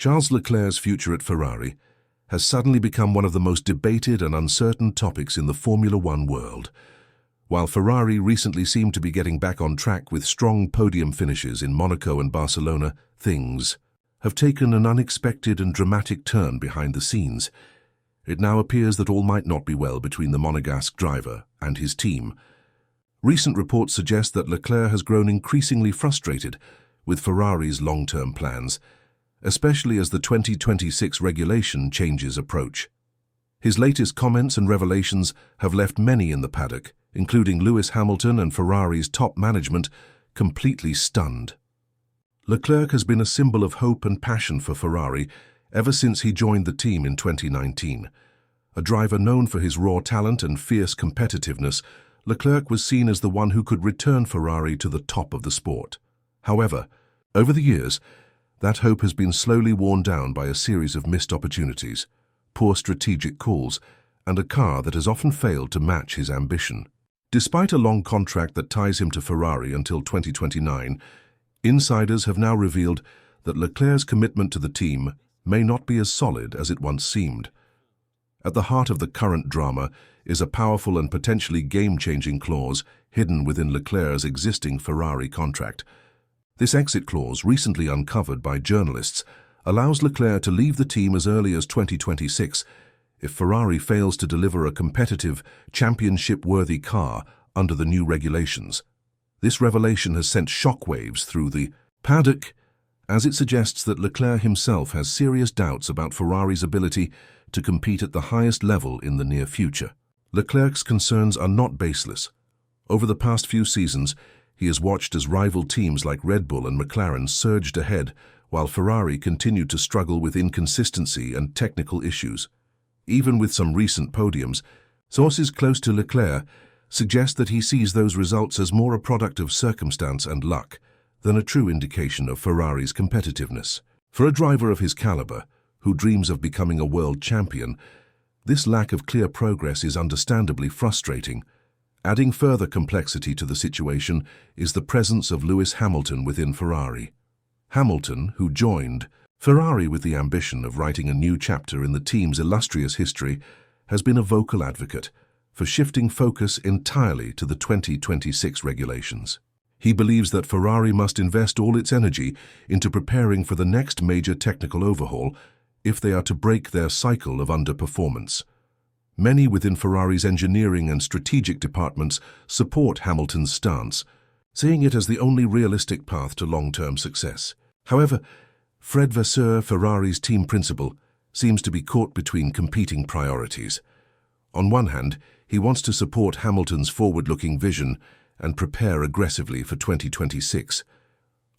Charles Leclerc's future at Ferrari has suddenly become one of the most debated and uncertain topics in the Formula One world. While Ferrari recently seemed to be getting back on track with strong podium finishes in Monaco and Barcelona, things have taken an unexpected and dramatic turn behind the scenes. It now appears that all might not be well between the Monegasque driver and his team. Recent reports suggest that Leclerc has grown increasingly frustrated with Ferrari's long-term plans, especially as the 2026 regulation changes approach. His latest comments and revelations have left many in the paddock, including Lewis Hamilton and Ferrari's top management, completely stunned. Leclerc has been a symbol of hope and passion for Ferrari ever since he joined the team in 2019. A driver known for his raw talent and fierce competitiveness, Leclerc was seen as the one who could return Ferrari to the top of the sport. However, over the years, that hope has been slowly worn down by a series of missed opportunities, poor strategic calls, and a car that has often failed to match his ambition. Despite a long contract that ties him to Ferrari until 2029, insiders have now revealed that Leclerc's commitment to the team may not be as solid as it once seemed. At the heart of the current drama is a powerful and potentially game-changing clause hidden within Leclerc's existing Ferrari contract. This exit clause, recently uncovered by journalists, allows Leclerc to leave the team as early as 2026 if Ferrari fails to deliver a competitive, championship-worthy car under the new regulations. This revelation has sent shockwaves through the paddock, as it suggests that Leclerc himself has serious doubts about Ferrari's ability to compete at the highest level in the near future. Leclerc's concerns are not baseless. Over the past few seasons, he has watched as rival teams like Red Bull and McLaren surged ahead, while Ferrari continued to struggle with inconsistency and technical issues. Even with some recent podiums, sources close to Leclerc suggest that he sees those results as more a product of circumstance and luck than a true indication of Ferrari's competitiveness. For a driver of his caliber, who dreams of becoming a world champion, this lack of clear progress is understandably frustrating. Adding further complexity to the situation is the presence of Lewis Hamilton within Ferrari. Hamilton, who joined Ferrari with the ambition of writing a new chapter in the team's illustrious history, has been a vocal advocate for shifting focus entirely to the 2026 regulations. He believes that Ferrari must invest all its energy into preparing for the next major technical overhaul if they are to break their cycle of underperformance. Many within Ferrari's engineering and strategic departments support Hamilton's stance, seeing it as the only realistic path to long-term success. However, Fred Vasseur, Ferrari's team principal, seems to be caught between competing priorities. On one hand, he wants to support Hamilton's forward-looking vision and prepare aggressively for 2026.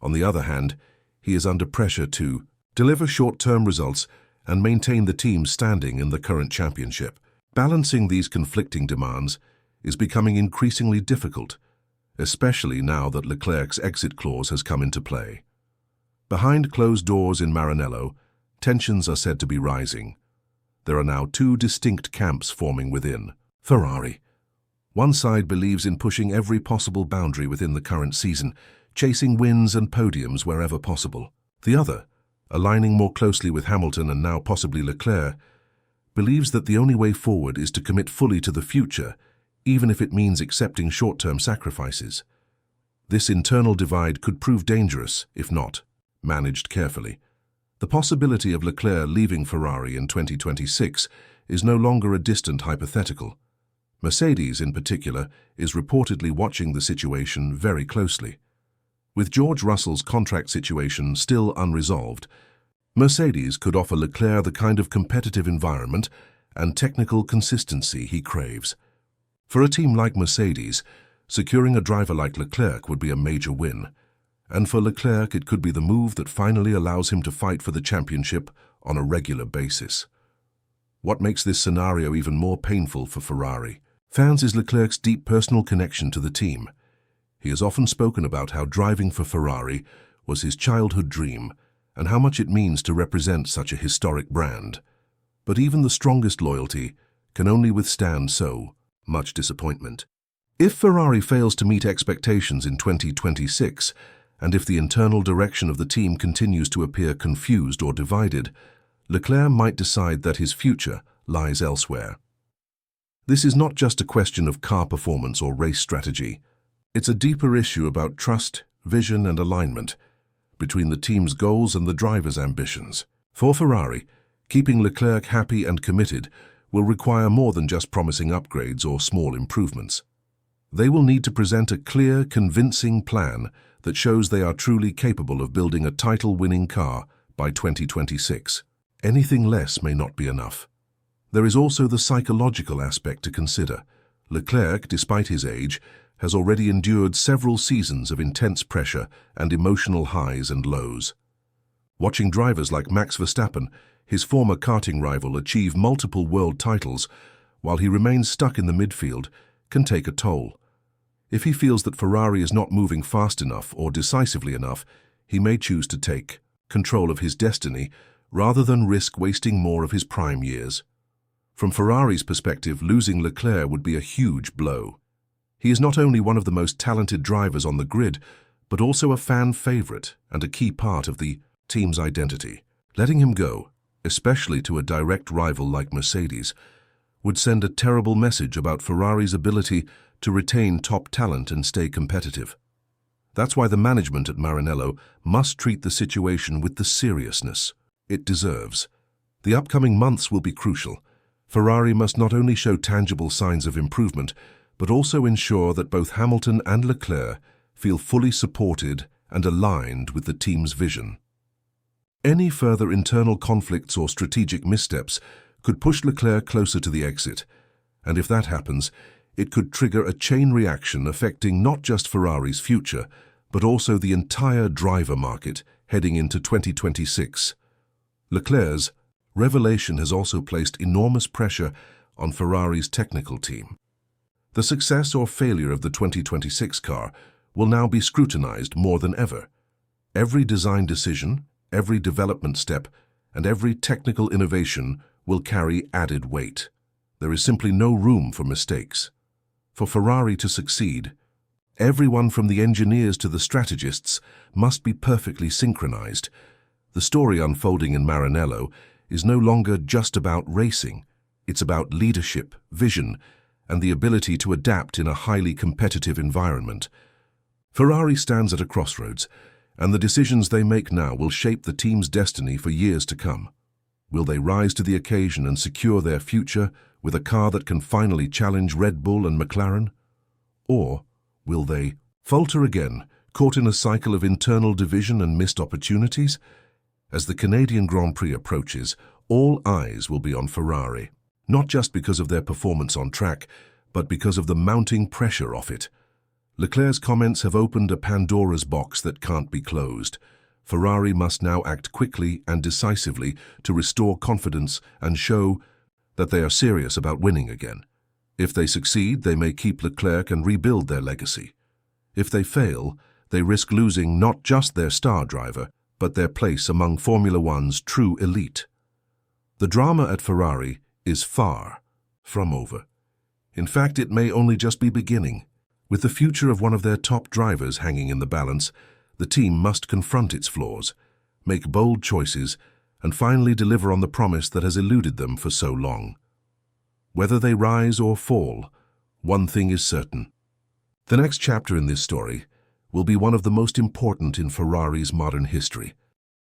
On the other hand, he is under pressure to deliver short-term results and maintain the team's standing in the current championship. Balancing these conflicting demands is becoming increasingly difficult, especially now that Leclerc's exit clause has come into play. Behind closed doors in Maranello, tensions are said to be rising. There are now two distinct camps forming within Ferrari. One side believes in pushing every possible boundary within the current season, chasing wins and podiums wherever possible. The other, aligning more closely with Hamilton and now possibly Leclerc, believes that the only way forward is to commit fully to the future, even if it means accepting short-term sacrifices. This internal divide could prove dangerous, if not managed carefully. The possibility of Leclerc leaving Ferrari in 2026 is no longer a distant hypothetical. Mercedes, in particular, is reportedly watching the situation very closely. With George Russell's contract situation still unresolved, Mercedes could offer Leclerc the kind of competitive environment and technical consistency he craves. For a team like Mercedes, securing a driver like Leclerc would be a major win, and for Leclerc it could be the move that finally allows him to fight for the championship on a regular basis. What makes this scenario even more painful for Ferrari fans is Leclerc's deep personal connection to the team. He has often spoken about how driving for Ferrari was his childhood dream and how much it means to represent such a historic brand. But even the strongest loyalty can only withstand so much disappointment. If Ferrari fails to meet expectations in 2026, and if the internal direction of the team continues to appear confused or divided, Leclerc might decide that his future lies elsewhere. This is not just a question of car performance or race strategy. It's a deeper issue about trust, vision, and alignment between the team's goals and the driver's ambitions. For Ferrari, keeping Leclerc happy and committed will require more than just promising upgrades or small improvements. They will need to present a clear, convincing plan that shows they are truly capable of building a title-winning car by 2026. Anything less may not be enough. There is also the psychological aspect to consider. Leclerc, despite his age, has already endured several seasons of intense pressure and emotional highs and lows. Watching drivers like Max Verstappen, his former karting rival, achieve multiple world titles while he remains stuck in the midfield can take a toll. If he feels that Ferrari is not moving fast enough or decisively enough, he may choose to take control of his destiny rather than risk wasting more of his prime years. From Ferrari's perspective, losing Leclerc would be a huge blow. He is not only one of the most talented drivers on the grid, but also a fan favorite and a key part of the team's identity. Letting him go, especially to a direct rival like Mercedes, would send a terrible message about Ferrari's ability to retain top talent and stay competitive. That's why the management at Maranello must treat the situation with the seriousness it deserves. The upcoming months will be crucial. Ferrari must not only show tangible signs of improvement, but also ensure that both Hamilton and Leclerc feel fully supported and aligned with the team's vision. Any further internal conflicts or strategic missteps could push Leclerc closer to the exit, and if that happens, it could trigger a chain reaction affecting not just Ferrari's future, but also the entire driver market heading into 2026. Leclerc's revelation has also placed enormous pressure on Ferrari's technical team. The success or failure of the 2026 car will now be scrutinized more than ever. Every design decision, every development step, and every technical innovation will carry added weight. There is simply no room for mistakes. For Ferrari to succeed, everyone from the engineers to the strategists must be perfectly synchronized. The story unfolding in Maranello is no longer just about racing. It's about leadership, vision, and the ability to adapt in a highly competitive environment. Ferrari stands at a crossroads, and the decisions they make now will shape the team's destiny for years to come. Will they rise to the occasion and secure their future with a car that can finally challenge Red Bull and McLaren? Or will they falter again, caught in a cycle of internal division and missed opportunities? As the Canadian Grand Prix approaches, all eyes will be on Ferrari, not just because of their performance on track, but because of the mounting pressure of it. Leclerc's comments have opened a Pandora's box that can't be closed. Ferrari must now act quickly and decisively to restore confidence and show that they are serious about winning again. If they succeed, they may keep Leclerc and rebuild their legacy. If they fail, they risk losing not just their star driver, but their place among Formula One's true elite. The drama at Ferrari is far from over. In fact, it may only just be beginning. With the future of one of their top drivers hanging in the balance, the team must confront its flaws, make bold choices, and finally deliver on the promise that has eluded them for so long. Whether they rise or fall, one thing is certain. The next chapter in this story will be one of the most important in Ferrari's modern history.